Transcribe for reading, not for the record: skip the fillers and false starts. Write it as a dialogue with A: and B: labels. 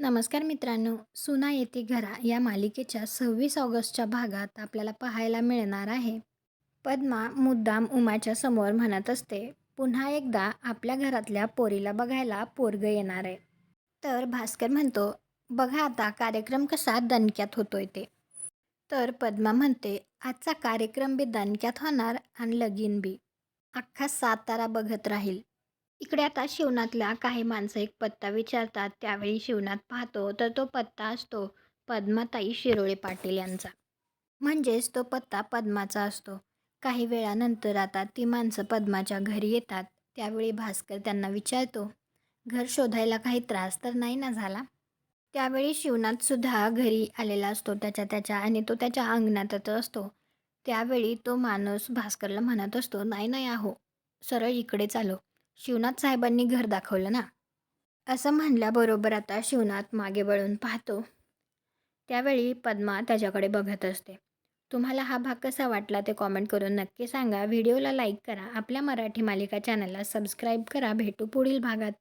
A: नमस्कार मित्रांनो, सुना येते घरा या मालिकेच्या 26 ऑगस्टच्या भागात आपल्याला पाहायला मिळणार आहे. पद्मा मुद्दाम उमाच्या समोर म्हणत असते, पुन्हा एकदा आपल्या घरातल्या पोरीला बघायला पोरग येणार आहे. तर भास्कर म्हणतो, बघा आता कार्यक्रम कसा दणक्यात होतोय ते. तर पद्मा म्हणते, आजचा कार्यक्रम बी दणक्यात होणार आणि लगीन बी. अख्खा सातारा बघत राहील. इकडे आता शिवनातल्या काही माणसं एक पत्ता विचारतात. त्यावेळी शिवनाथ पाहतो तर तो पत्ता असतो पद्माताई शिरोळे पाटील यांचा. म्हणजेच तो पत्ता पद्माचा असतो. काही वेळानंतर आता ती माणसं पद्माच्या घरी येतात. त्यावेळी भास्कर त्यांना विचारतो, घर शोधायला काही त्रास तर नाही ना झाला? त्यावेळी शिवनाथ सुद्धा घरी आलेला असतो त्याच्या आणि तो त्याच्या अंगणातच असतो. त्यावेळी तो माणूस भास्करला म्हणत असतो, नाही नाही आहो, सरळ इकडे चालो. शिवनाथ साहेबांनी घर दाखवलं ना. असं म्हणल्याबरोबर आता शिवनाथ मागे वळून पाहतो. त्यावेळी पद्मा त्याच्याकडे बघत असते. तुम्हाला हा भाग कसा वाटला ते कॉमेंट करून नक्की सांगा. व्हिडिओला लाईक करा. आपल्या मराठी मालिका चॅनलला सबस्क्राईब करा. भेटू पुढील भागात.